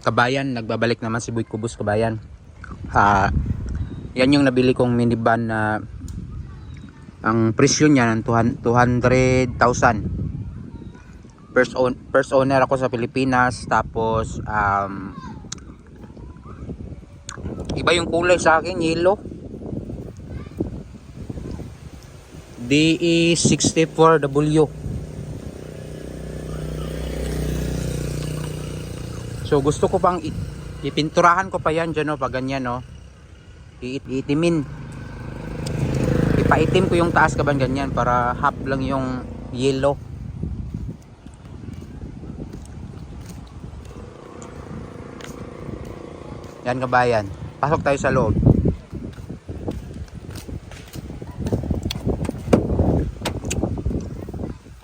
Kabayan, nagbabalik naman si Boy Kubos, kabayan. Yan yung nabili kong minivan na ang presyo niya ng 200,000. First owner ako sa Pilipinas. Tapos iba yung kulay sa akin, yellow. DE64W. So gusto ko pang ipinturahan ko pa yan dyan, no, pag ganyan, no. Iitimin. Ipaitim ko yung taas kaban ganyan para half lang yung yellow. Yan kabayan. Pasok tayo sa loob.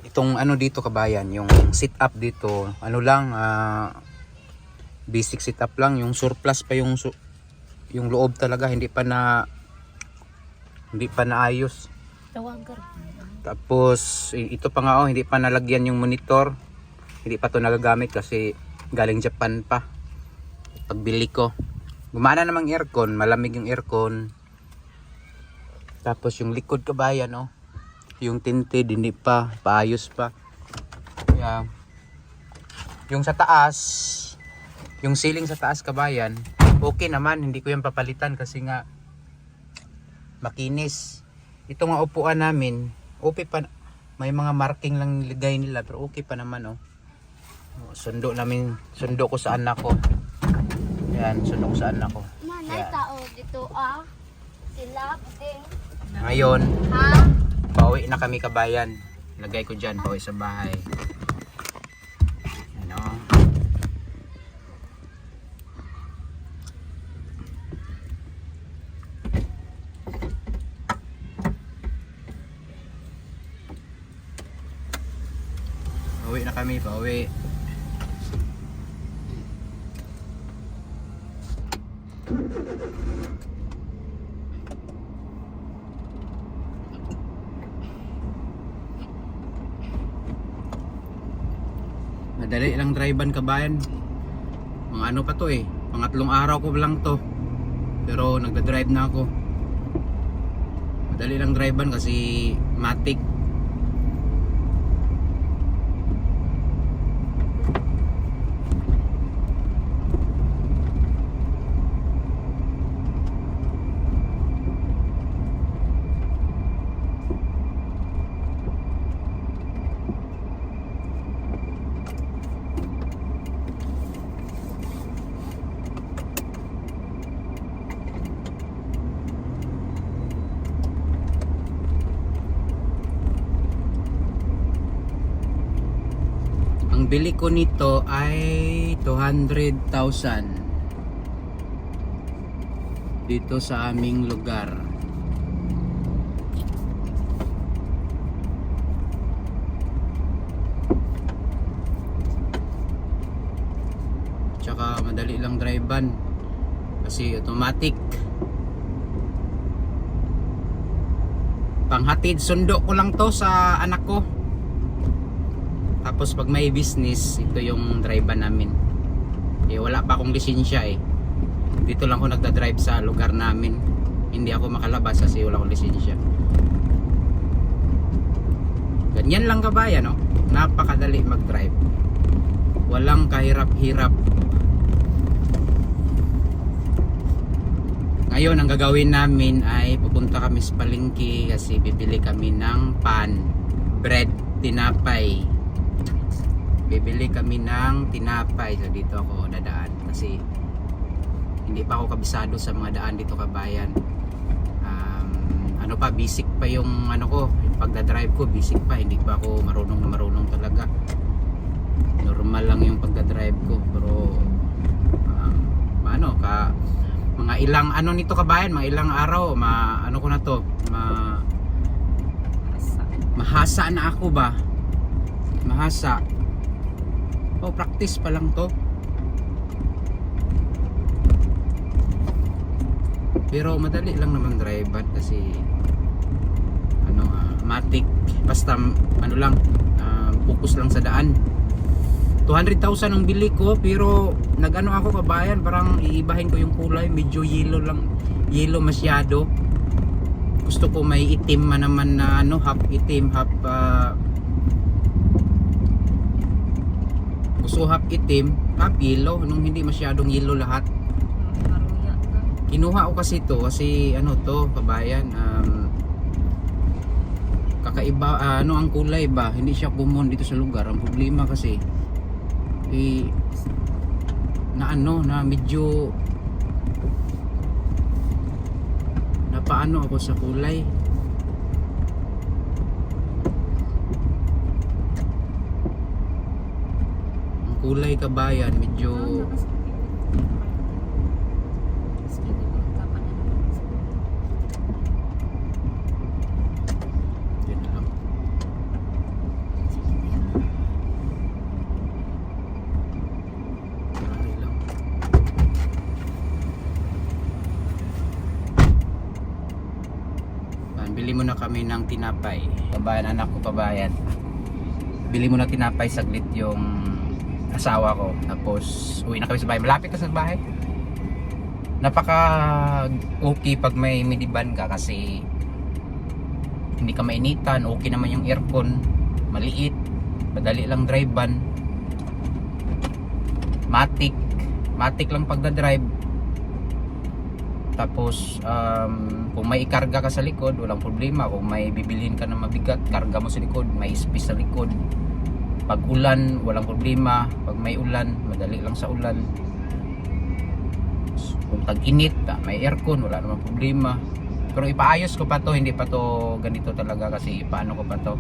Itong ano dito kabayan, yung sit up dito, ano lang, basic setup lang, yung surplus pa yung loob talaga, hindi pa naayos. Tawagar. Tapos ito pa nga, hindi pa nalagyan yung monitor. Hindi pa to nagagamit kasi galing Japan pa. Pagbili ko, gumana namang aircon, malamig yung aircon. Tapos yung likod kabayan, oh, yung tinted hindi pa paayos pa. Yeah. Yung sa taas, yung ceiling sa taas kabayan, okay naman, hindi ko yung papalitan kasi nga makinis. Ito nga upuan namin, okay pa, may mga marking lang nilagay nila pero okay pa naman, oh. Sundo ko sa anak ko. Yan, sundo ko sa anak ko. Manay tao dito sila ding. Ngayon, Ha? pauwi na kami kabayan. Lagay ko dyan, pauwi sa bahay. Ano? Pauwi na kami, pauwi. Madali lang drivean kabayan. Mga ano pa to eh, pangatlong araw ko lang to. Pero nagda-drive na ako. Madali lang drivean kasi matic. Ang bili ko nito ay 200,000 dito sa aming lugar. Tsaka madali lang drivean kasi automatic. Panghatid sundo ko lang to sa anak ko. Tapos pag may business, ito yung drivean namin. Wala pa akong lisensya eh. Dito lang ako nagda-drive sa lugar namin. Hindi ako makalabas kasi wala akong lisensya. Ganyan lang kabayan, no? Napakadali mag-drive. Walang kahirap-hirap. Ngayon, ang gagawin namin ay pupunta kami sa palengke kasi bibili kami ng pan, bread, tinapay. Bibili kami ng tinapay. So dito ako dadaan kasi hindi pa ako kabisado sa mga daan dito kabayan. Ano pa, basic pa yung ano ko, yung pagdadrive ko basic pa, hindi pa ako marunong talaga. Normal lang yung pagdadrive ko pero mga ilang ano nito kabayan, mga ilang araw ano ko na to, mahasa na ako ba, mahasa. Oh, practice pa lang to. Pero madali lang naman drivean kasi matic, basta ano lang, focus lang sa daan. 200,000 ang bili ko, pero nag-ano ako kabayan, parang iibahin ko yung kulay, medyo yellow lang, yellow masyado. Gusto ko may itim man naman na ano, half itim, half gusto half itim, half yellow, nung hindi masyadong yellow lahat. Maruya ka. Kinuha ko kasi to kasi ano to kabayan, kakaiba, ano ang kulay ba, hindi siya common dito sa lugar. Ang problema kasi na ano, na medyo napaano ako sa kulay. Ang kulay kabayan medyo yun lang. Okay lang. Bili muna kami ng tinapay. Kabayan, anak ko kabayan. Bili muna tinapay saglit yung asawa ko. Tapos uwi na kami sa bahay. Malapit na sa bahay. Napaka okay pag may minivan ka kasi hindi ka mainitan. Okay naman yung aircon. Maliit. Madali lang drivean. Matic lang pagda-drive. Tapos kung may ikarga ka sa likod, walang problema. Kung may bibilhin ka na mabigat, karga mo sa likod, may space sa likod. Pag ulan, walang problema. Pag may ulan, madali lang sa ulan. Kung tag-init, may aircon, wala namang problema. Pero ipaayos ko pa to, hindi pa to ganito talaga kasi paano ko pa to.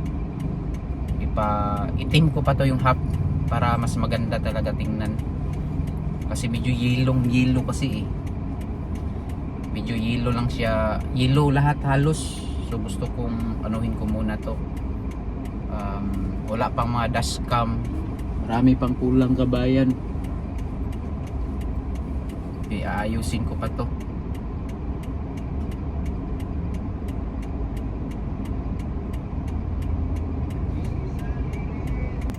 Itim ko pa to yung half para mas maganda talaga tingnan. Kasi medyo yellow kasi eh. Medyo yellow lang siya, yellow lahat halos. So gusto kong anuhin ko muna to. Wala pang mga dashcam, marami pang kulang kabayan. Aayusin ko pa to.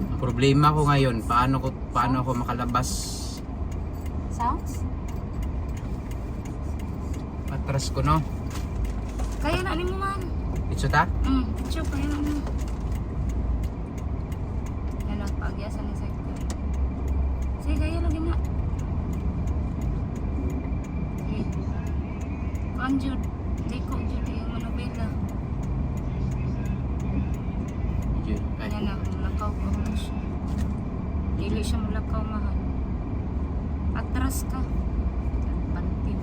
Ang problema ko ngayon, paano ako makalabas. Sounds? Atras ko no. Kaya na mo man. Itso ta? Sure, kaya na mo. Yan ang pag-iasan ni Sir. Sige, kaya lagi na. Anjud, Deko, Jud, yung manobela. Ay. Yan na, malakaw ko na siya. Dili siya malakaw mahal. Atras ka. Bantin.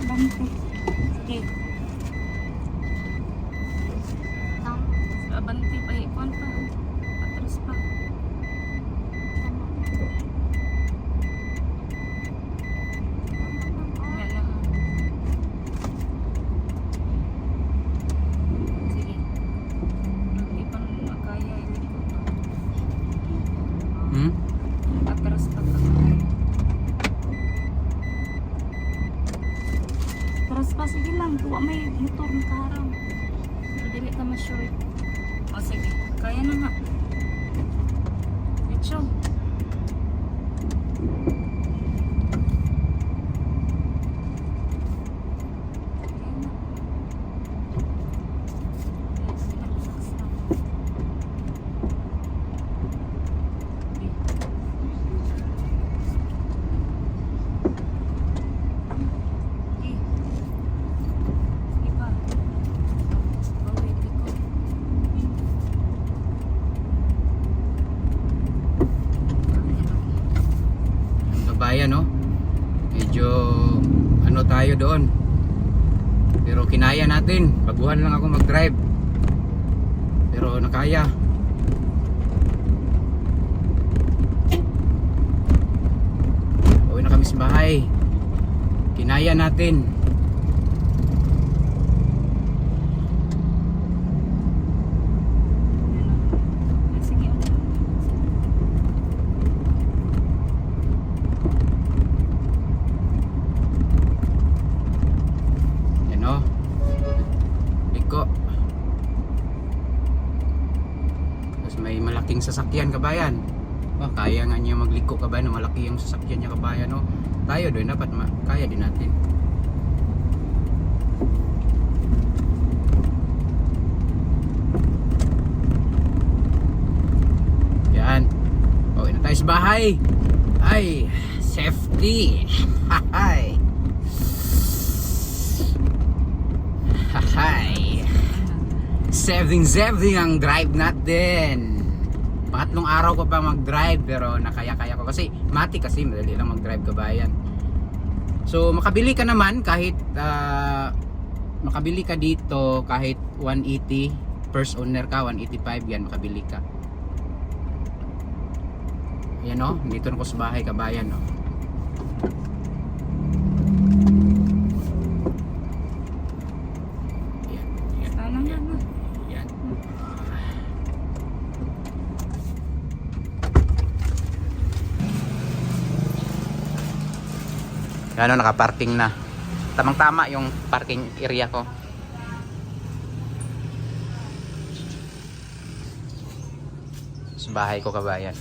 Bantin. Sige. Bantin pa, ikuan pa. Atras pa. Yan na. Sige. Hindi pa makaya. Atras pa ka. Atras pa, sige lang. Tuwa may motor na kaharang. Dili ka ma-short. O sige, kaya na nga. Itso. Bayan no, medyo ano tayo doon, pero kinaya natin. Baguhan lang ako mag-drive pero nakaya. Uwi na kami sa bahay, kinaya natin. sasakyan kabayan. Oh, kaya nga niya magliko kabayan, malaki yung sasakyan niya kabayan, no. Tayo doon dapat kaya din natin. Yan. Oh, ina tayo sa bahay. Ay, safety. Hahay. Hahay. Saving ang drive natin. Pangatlong araw ko pa mag-drive pero nakaya-kaya ko kasi matik kasi madali lang mag-drive kabayan. So makabili ka naman kahit makabili ka dito kahit 180, first owner ka 185 yan, makabili ka. Yan o, dito na ko sa bahay kabayan o. Ano na no? Yan. Yan o, nakaparking na. Tamang-tama yung parking area ko. Sa bahay ko kabayan.